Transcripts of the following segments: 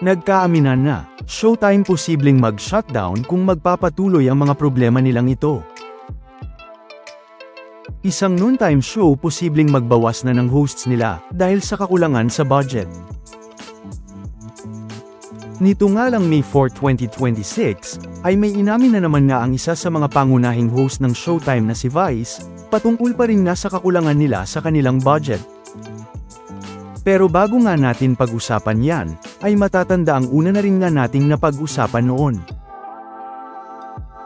Nagkaaminan na, Showtime posibleng mag-shutdown kung magpapatuloy ang mga problema nilang ito. Isang noontime show posibleng magbawas na ng hosts nila dahil sa kakulangan sa budget. Nito nga lang May 4, 2026, ay may inamin na naman nga ang isa sa mga pangunahing host ng Showtime na si Vice, patungkol pa rin nga sa kakulangan nila sa kanilang budget. Pero bago nga natin pag-usapan yan, ay matatanda ang una na rin nga nating napag-usapan noon.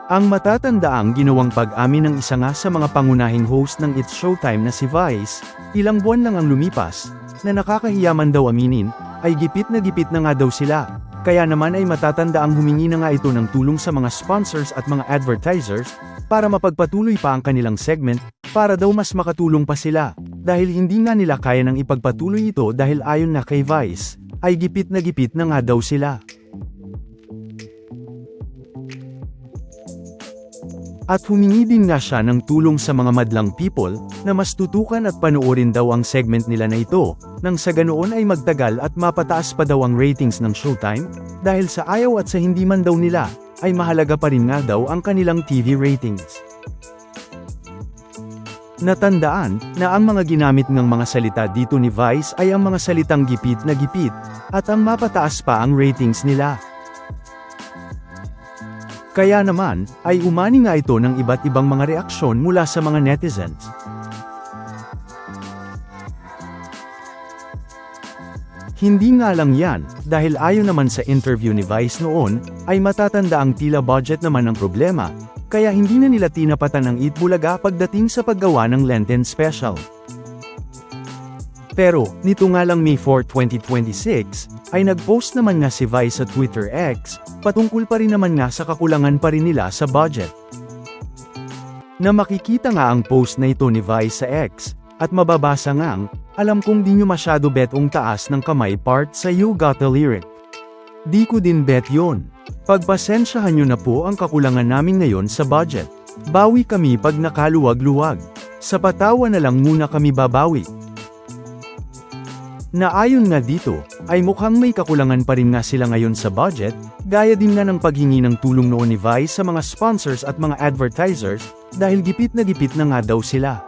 Ang matatandaang ginawang pag-amin ng isa nga sa mga pangunahing host ng It's Showtime na si Vice, ilang buwan lang ang lumipas, na nakakahiyaman daw aminin, ay gipit na nga daw sila. Kaya naman ay matatandaang humingi na nga ito ng tulong sa mga sponsors at mga advertisers, para mapagpatuloy pa ang kanilang segment, para daw mas makatulong pa sila. Dahil hindi nga nila kaya nang ipagpatuloy ito dahil ayon na kay Vice, ay gipit na nga daw sila. At humingi din nga siya ng tulong sa mga madlang people, na mas tutukan at panoorin daw ang segment nila na ito, nang sa ganoon ay magtagal at mapataas pa daw ang ratings ng Showtime, dahil sa ayaw at sa hindi man daw nila, ay mahalaga pa rin nga daw ang kanilang TV ratings. Natandaan, na ang mga ginamit ng mga salita dito ni Vice ay ang mga salitang gipit na gipit, at ang mapataas pa ang ratings nila. Kaya naman, ay umani nga ito ng iba't ibang mga reaksyon mula sa mga netizens. Hindi nga lang yan, dahil ayon naman sa interview ni Vice noon, ay matatanda ang tila budget naman ang problema, kaya hindi na nila tinapatan ang Eat Bulaga pagdating sa paggawa ng Lenten Special. Pero, nito nga lang May 4, 2026, ay nag-post naman nga si Vice sa Twitter X, patungkol pa rin naman nga sa kakulangan pa rin nila sa budget. Na makikita nga ang post na ito ni Vice sa X, at mababasa ngang, alam kong di nyo masyado bet ang taas ng kamay part sa You Got the Lyric. Di ko din bet yon. Pagpasensyahan nyo na po ang kakulangan namin ngayon sa budget. Bawi kami pag nakaluwag-luwag. Sa patawa na lang muna kami babawi. Na ayon nga dito, ay mukhang may kakulangan pa rin nga sila ngayon sa budget, gaya din nga ng paghingi ng tulong noon ni Vice sa mga sponsors at mga advertisers, dahil gipit na nga daw sila.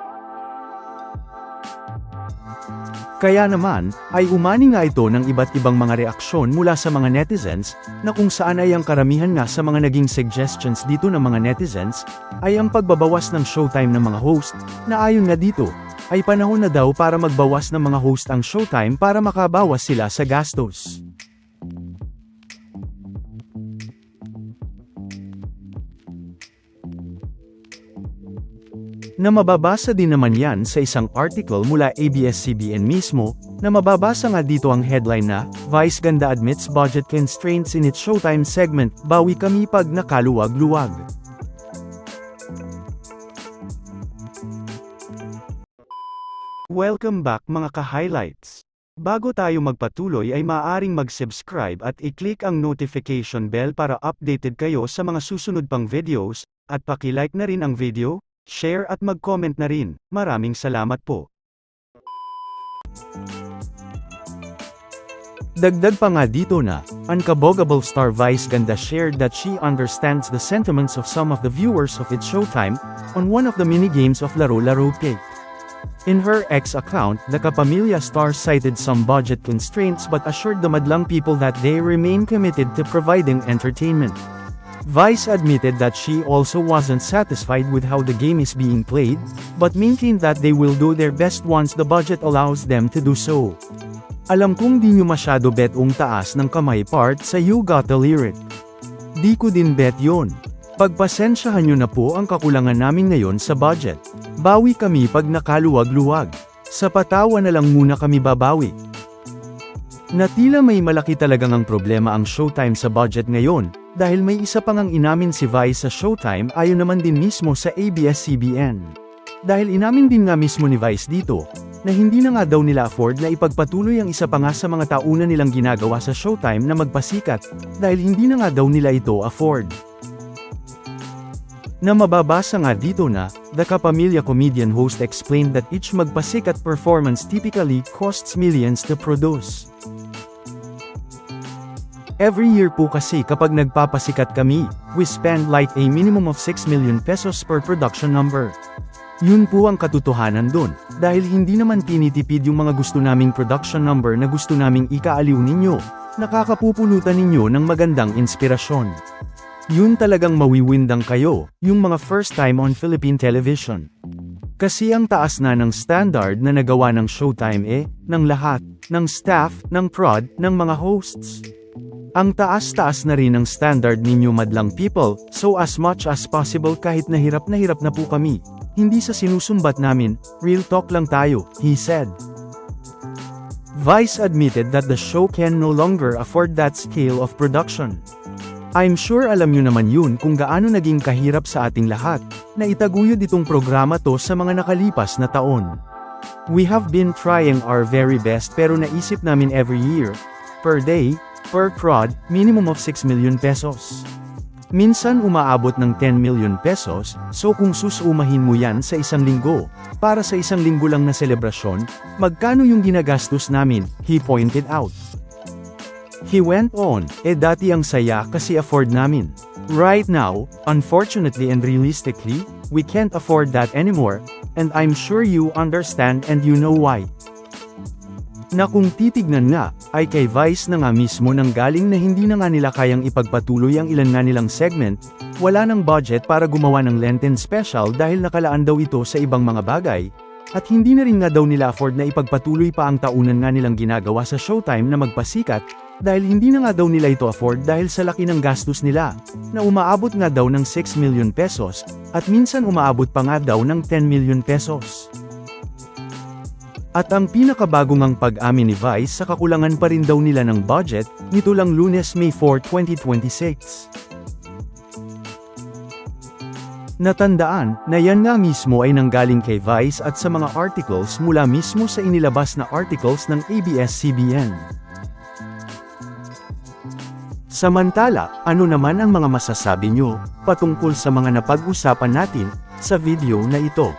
Kaya naman, ay umani nga ito ng iba't ibang mga reaksyon mula sa mga netizens, na kung saan ay ang karamihan nga sa mga naging suggestions dito ng mga netizens, ay ang pagbabawas ng Showtime ng mga host, na ayon nga dito, ay panahon na daw para magbawas ng mga host ang Showtime para makabawas sila sa gastos. Na mababasa din naman yan sa isang article mula ABS-CBN mismo, na mababasa nga dito ang headline na, Vice Ganda admits budget constraints in its Showtime segment, bawi kami pag nakaluwag-luwag. Welcome back mga ka-highlights. Bago tayo magpatuloy ay maaaring mag-subscribe at i-click ang notification bell para updated kayo sa mga susunod pang videos, at paki-like na rin ang video, share at mag-comment na rin. Maraming salamat po. Dagdag pa nga dito na, unkabogable star Vice Ganda shared that she understands the sentiments of some of the viewers of It's Showtime, on one of the mini-games of Laro Laro Cake. In her X account, the Kapamilya star cited some budget constraints but assured the madlang people that they remain committed to providing entertainment. Vice admitted that she also wasn't satisfied with how the game is being played, but maintained that they will do their best once the budget allows them to do so. Alam kong di nyo masyado bet ang taas ng kamay part sa You Got the Lyric. Di ko din bet yon. Pagpasensyahan nyo na po ang kakulangan namin ngayon sa budget. Bawi kami pag nakaluwag-luwag. Sa patawa na lang muna kami babawi. Na tila may malaki talagang ang problema ang Showtime sa budget ngayon, dahil may isa pang ang inamin si Vice sa Showtime ayon naman din mismo sa ABS-CBN. Dahil inamin din nga mismo ni Vice dito, na hindi na nga daw nila afford na ipagpatuloy ang isa pa nga sa mga tauna nilang ginagawa sa Showtime na magpasikat, dahil hindi na nga daw nila ito afford. Na mababasa nga dito na, the Kapamilya comedian host explained that each magpasikat performance typically costs millions to produce. Every year po kasi kapag nagpapasikat kami, we spend like a minimum of 6 million pesos per production number. Yun po ang katotohanan dun, dahil hindi naman tinitipid yung mga gusto naming production number na gusto naming ikaaliw ninyo, nakakapupulutan ninyo ng magandang inspirasyon. Yun talagang mawiwindang kayo, yung mga first time on Philippine television. Kasi ang taas na ng standard na nagawa ng Showtime ng lahat, ng staff, ng prod, ng mga hosts. Ang taas-taas na rin ang standard ninyo madlang people, so as much as possible kahit na hirap na po kami, hindi sa sinusumbat namin, real talk lang tayo, he said. Vice admitted that the show can no longer afford that scale of production. I'm sure alam nyo naman yun kung gaano naging kahirap sa ating lahat, na itaguyod itong programa to sa mga nakalipas na taon. We have been trying our very best pero naisip namin every year, per day, per prod, minimum of 6 million pesos. Minsan umaabot ng 10 million pesos, so kung susumahin mo yan sa isang linggo, para sa isang linggo lang na selebrasyon, magkano yung ginagastos namin, he pointed out. He went on, dati ang saya kasi afford namin. Right now, unfortunately and realistically, we can't afford that anymore, and I'm sure you understand and you know why. Na kung titignan nga, ay kay Vice na nga mismo nang galing na hindi na nga nila kayang ipagpatuloy ang ilan nga nilang segment, wala ng budget para gumawa ng Lenten special dahil nakalaan daw ito sa ibang mga bagay, at hindi na rin nga daw nila afford na ipagpatuloy pa ang taunan nga nilang ginagawa sa Showtime na magpasikat, dahil hindi na nga daw nila ito afford dahil sa laki ng gastos nila, na umaabot nga daw ng 6 million pesos, at minsan umaabot pa nga daw ng 10 million pesos. At ang pinakabagong ang pag-amin ni Vice sa kakulangan pa rin daw nila ng budget, nito lang Lunes May 4, 2026. Natandaan, na yan nga mismo ay nanggaling kay Vice at sa mga articles mula mismo sa inilabas na articles ng ABS-CBN. Samantala, ano naman ang mga masasabi nyo, patungkol sa mga napag-usapan natin, sa video na ito?